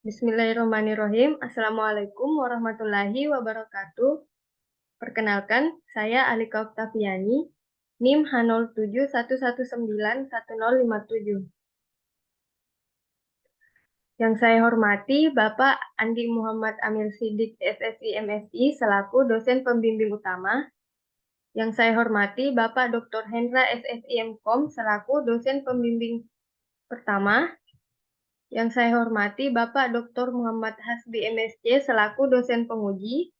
Bismillahirrahmanirrahim. Assalamualaikum warahmatullahi wabarakatuh. Perkenalkan, saya Alika Oktaviani, NIM H0711911057. Yang saya hormati Bapak Andi Muhammad Amir Siddiq, SSI MSI, selaku dosen pembimbing utama. Yang saya hormati Bapak Dr. Hendra, SSI MKom, selaku dosen pembimbing pertama. Yang saya hormati Bapak Dr. Muhammad Hasbi, MSc, selaku dosen penguji.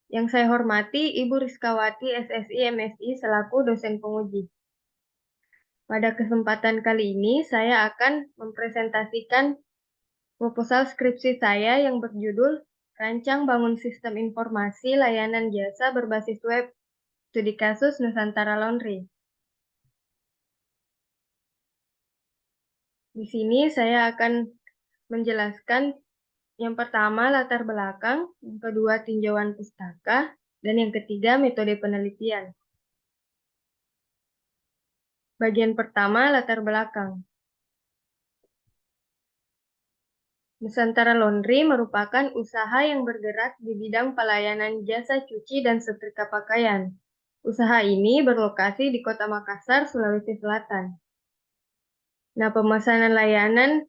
Yang saya hormati Ibu Rizkawati, SSI MSI, selaku dosen penguji. Pada kesempatan kali ini, saya akan mempresentasikan proposal skripsi saya yang berjudul Rancang Bangun Sistem Informasi Layanan Jasa Berbasis Web Studi Kasus Nusantara Laundry. Di sini saya akan menjelaskan yang pertama latar belakang, yang kedua tinjauan pustaka, dan yang ketiga metode penelitian. Bagian pertama, latar belakang. Nusantara Laundry merupakan usaha yang bergerak di bidang pelayanan jasa cuci dan setrika pakaian. Usaha ini berlokasi di Kota Makassar, Sulawesi Selatan. Nah, pemesanan layanan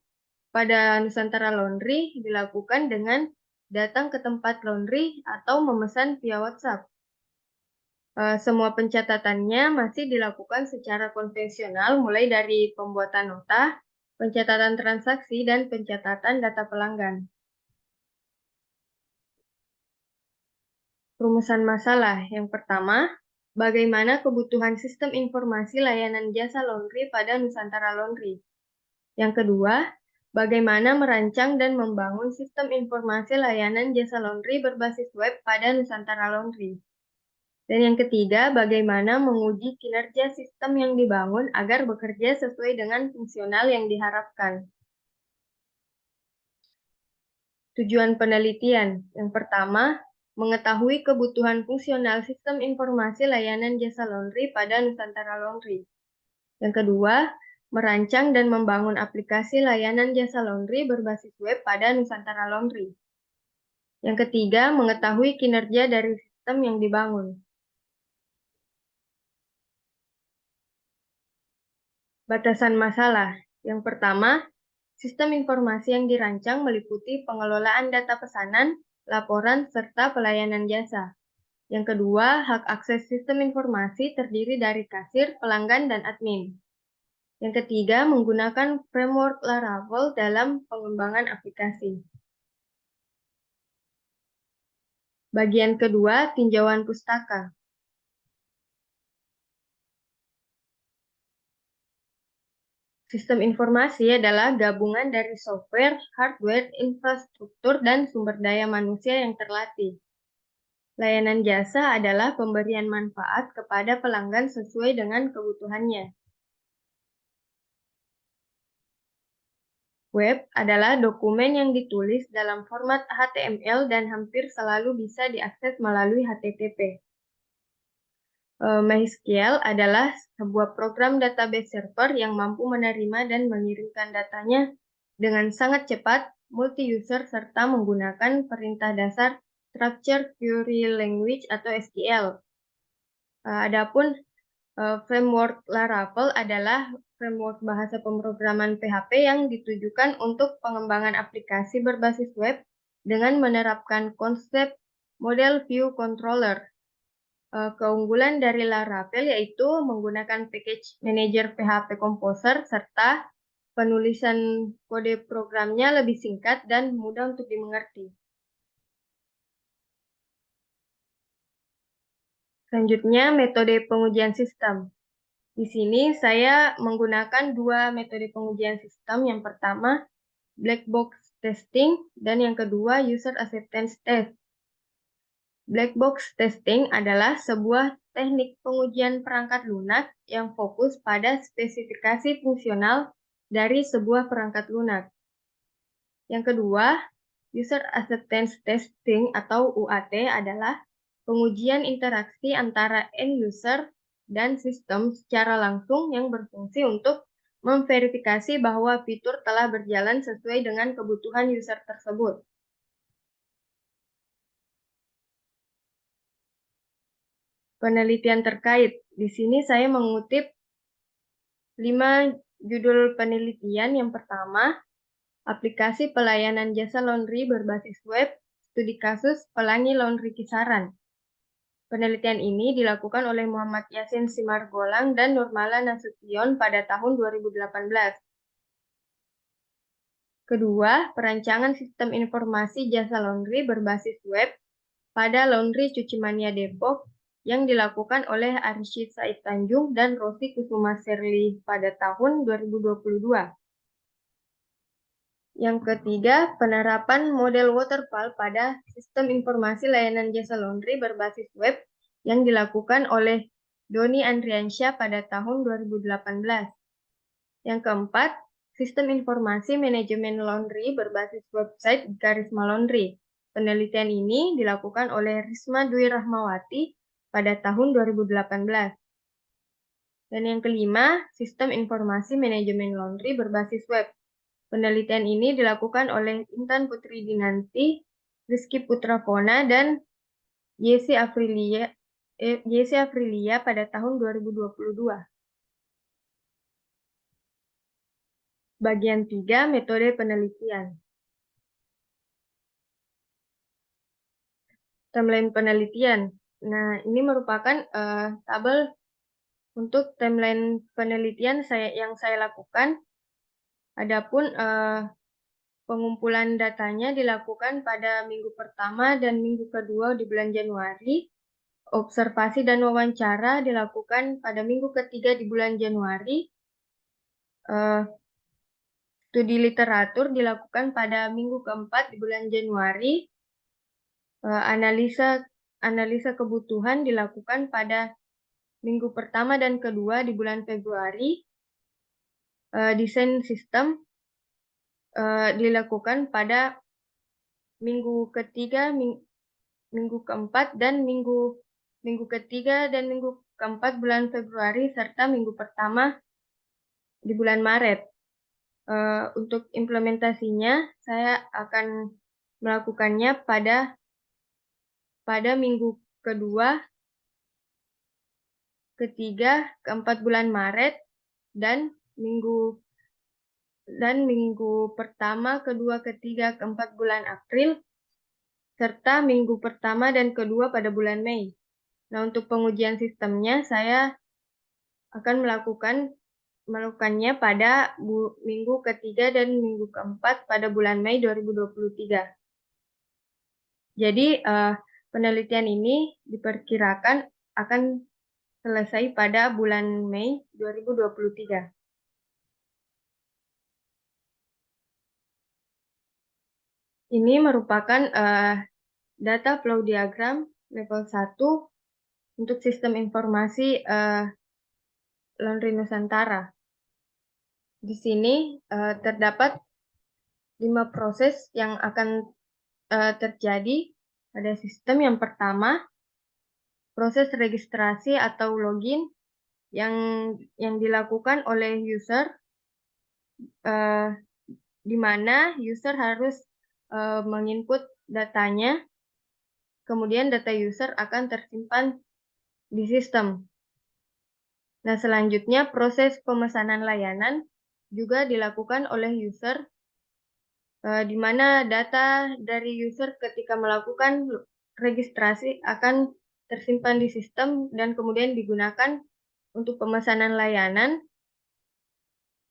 pada Nusantara Laundry dilakukan dengan datang ke tempat laundry atau memesan via WhatsApp. Semua pencatatannya masih dilakukan secara konvensional, mulai dari pembuatan nota, pencatatan transaksi, dan pencatatan data pelanggan. Rumusan masalah. Yang pertama, bagaimana kebutuhan sistem informasi layanan jasa laundry pada Nusantara Laundry. Yang kedua, bagaimana merancang dan membangun sistem informasi layanan jasa laundry berbasis web pada Nusantara Laundry. Dan yang ketiga, bagaimana menguji kinerja sistem yang dibangun agar bekerja sesuai dengan fungsional yang diharapkan. Tujuan penelitian. Yang pertama, mengetahui kebutuhan fungsional sistem informasi layanan jasa laundry pada Nusantara Laundry. Yang kedua, merancang dan membangun aplikasi layanan jasa laundry berbasis web pada Nusantara Laundry. Yang ketiga, mengetahui kinerja dari sistem yang dibangun. Batasan masalah. Yang pertama, sistem informasi yang dirancang meliputi pengelolaan data pesanan, laporan, serta pelayanan jasa. Yang kedua, hak akses sistem informasi terdiri dari kasir, pelanggan, dan admin. Yang ketiga, menggunakan framework Laravel dalam pengembangan aplikasi. Bagian kedua, tinjauan pustaka. Sistem informasi adalah gabungan dari software, hardware, infrastruktur, dan sumber daya manusia yang terlatih. Layanan jasa adalah pemberian manfaat kepada pelanggan sesuai dengan kebutuhannya. Web adalah dokumen yang ditulis dalam format HTML dan hampir selalu bisa diakses melalui HTTP. MySQL adalah sebuah program database server yang mampu menerima dan mengirimkan datanya dengan sangat cepat, multi-user, serta menggunakan perintah dasar Structured Query Language atau SQL. Adapun framework Laravel adalah framework bahasa pemrograman PHP yang ditujukan untuk pengembangan aplikasi berbasis web dengan menerapkan konsep model view controller. Keunggulan dari Laravel yaitu menggunakan package manager PHP Composer serta penulisan kode programnya lebih singkat dan mudah untuk dimengerti. Selanjutnya, metode pengujian sistem. Di sini saya menggunakan dua metode pengujian sistem. Yang pertama, black box testing, dan yang kedua, user acceptance test. Black box testing adalah sebuah teknik pengujian perangkat lunak yang fokus pada spesifikasi fungsional dari sebuah perangkat lunak. Yang kedua, user acceptance testing atau UAT adalah pengujian interaksi antara end user dan sistem secara langsung yang berfungsi untuk memverifikasi bahwa fitur telah berjalan sesuai dengan kebutuhan user tersebut. Penelitian terkait. Di sini saya mengutip 5 judul penelitian. Yang pertama, aplikasi pelayanan jasa laundry berbasis web, studi kasus pelangi laundry kisaran. Penelitian ini dilakukan oleh Muhammad Yasin Simargolang dan Nurmala Nasution pada tahun 2018. Kedua, perancangan sistem informasi jasa laundry berbasis web pada Laundry Cuci Mania Depok yang dilakukan oleh Arsyid Said Tanjung dan Rosi Kusuma Serli pada tahun 2022. Yang ketiga, penerapan model waterfall pada sistem informasi layanan jasa laundry berbasis web yang dilakukan oleh Doni Andriansyah pada tahun 2018. Yang keempat, sistem informasi manajemen laundry berbasis website Karisma Laundry. Penelitian ini dilakukan oleh Risma Dwi Rahmawati pada tahun 2018. Dan yang kelima, sistem informasi manajemen laundry berbasis web. Penelitian ini dilakukan oleh Intan Putri Dinanti, Rizky Putrafona, dan Yesi Afrilia pada tahun 2022. Bagian 3, metode penelitian. Timeline penelitian. Nah, ini merupakan tabel untuk timeline penelitian yang saya lakukan. Adapun pengumpulan datanya dilakukan pada minggu pertama dan minggu kedua di bulan Januari. Observasi dan wawancara dilakukan pada minggu ketiga di bulan Januari. Studi literatur dilakukan pada minggu keempat di bulan Januari. Analisa kebutuhan dilakukan pada minggu pertama dan kedua di bulan Februari. Desain sistem dilakukan pada minggu ketiga, minggu keempat dan minggu ketiga dan minggu keempat bulan Februari serta minggu pertama di bulan Maret. Untuk implementasinya saya akan melakukannya pada minggu kedua, ketiga, keempat bulan Maret dan minggu pertama, kedua, ketiga, keempat bulan April serta minggu pertama dan kedua pada bulan Mei. Nah, untuk pengujian sistemnya saya akan melakukannya pada minggu ketiga dan minggu keempat pada bulan Mei 2023. Jadi penelitian ini diperkirakan akan selesai pada bulan Mei 2023. Ini merupakan data flow diagram level 1 untuk sistem informasi Laundry Nusantara. Di sini terdapat 5 proses yang akan terjadi pada sistem. Yang pertama, proses registrasi atau login yang dilakukan oleh user, di mana user harus menginput datanya, kemudian data user akan tersimpan di sistem. Nah, selanjutnya proses pemesanan layanan juga dilakukan oleh user, di mana data dari user ketika melakukan registrasi akan tersimpan di sistem dan kemudian digunakan untuk pemesanan layanan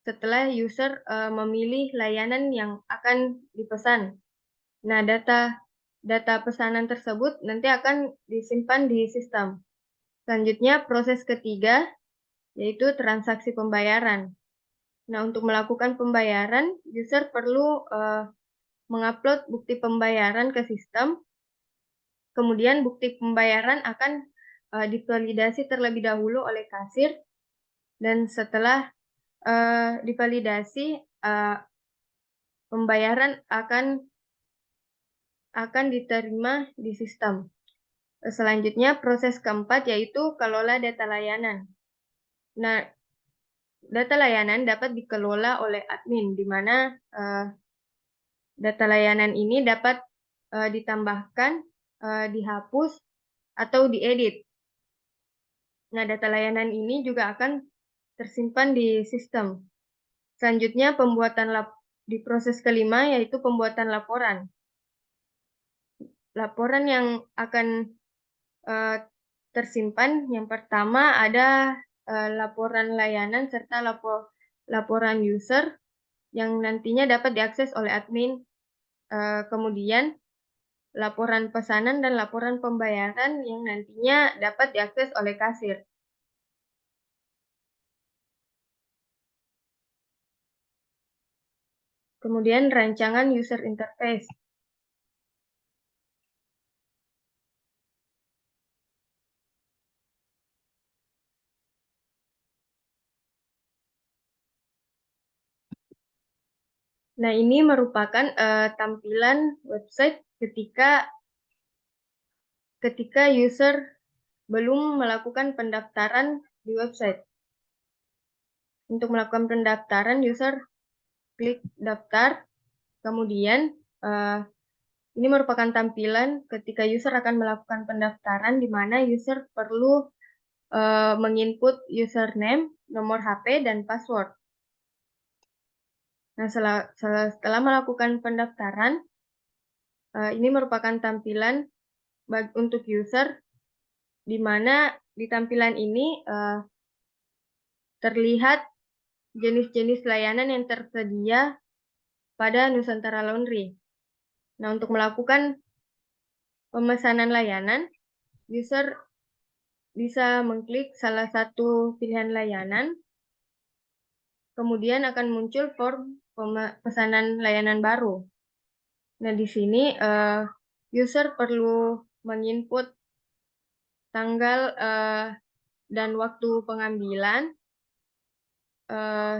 setelah user memilih layanan yang akan dipesan. Nah, data pesanan tersebut nanti akan disimpan di sistem. Selanjutnya, proses ketiga yaitu transaksi pembayaran. Nah, untuk melakukan pembayaran, user perlu mengupload bukti pembayaran ke sistem. Kemudian bukti pembayaran akan divalidasi terlebih dahulu oleh kasir, dan setelah divalidasi, pembayaran akan diterima di sistem. Selanjutnya, proses keempat yaitu kelola data layanan. Nah, Data layanan dapat dikelola oleh admin, di mana data layanan ini dapat ditambahkan, dihapus, atau diedit. Nah, data layanan ini juga akan tersimpan di sistem. Selanjutnya, di proses kelima, yaitu pembuatan laporan. Laporan yang akan tersimpan, yang pertama ada laporan layanan serta laporan user yang nantinya dapat diakses oleh admin. Kemudian laporan pesanan dan laporan pembayaran yang nantinya dapat diakses oleh kasir. Kemudian rancangan user interface. Nah, ini merupakan tampilan website ketika user belum melakukan pendaftaran di website. Untuk melakukan pendaftaran, user klik daftar, kemudian ini merupakan tampilan ketika user akan melakukan pendaftaran, di mana user perlu menginput username, nomor HP, dan password. Nah, setelah melakukan pendaftaran, ini merupakan tampilan untuk user, di mana di tampilan ini terlihat jenis-jenis layanan yang tersedia pada Nusantara Laundry. Nah, untuk melakukan pemesanan layanan, user bisa mengklik salah satu pilihan layanan, kemudian akan muncul form pesanan layanan baru. Nah, di sini user perlu menginput tanggal dan waktu pengambilan,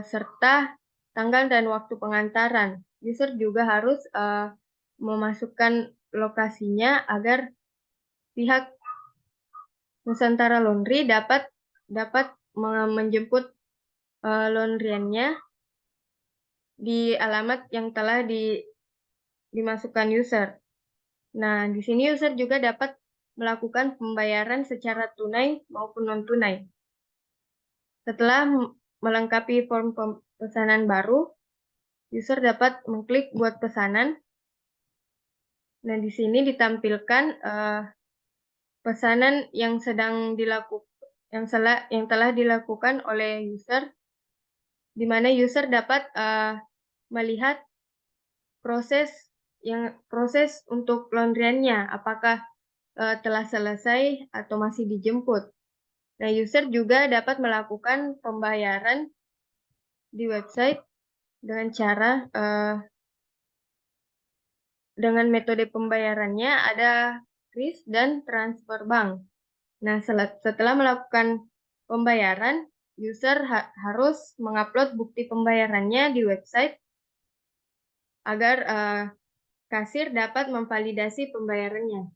serta tanggal dan waktu pengantaran. User juga harus memasukkan lokasinya agar pihak Nusantara Laundry dapat menjemput laundryannya di alamat yang telah dimasukkan user. Nah, di sini user juga dapat melakukan pembayaran secara tunai maupun non-tunai. Setelah melengkapi form pesanan baru, user dapat mengklik buat pesanan. Nah, di sini ditampilkan pesanan yang telah dilakukan oleh user, di mana user dapat melihat proses untuk laundryannya, apakah telah selesai atau masih dijemput. Nah, user juga dapat melakukan pembayaran di website dengan metode pembayarannya ada kris dan transfer bank. Nah, setelah melakukan pembayaran, user harus mengupload bukti pembayarannya di website agar kasir dapat memvalidasi pembayarannya.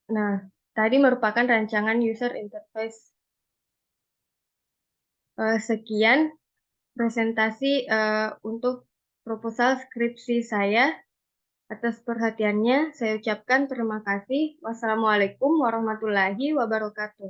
Nah, tadi merupakan rancangan user interface. Sekian presentasi untuk proposal skripsi saya. Atas perhatiannya, saya ucapkan terima kasih. Wassalamualaikum warahmatullahi wabarakatuh.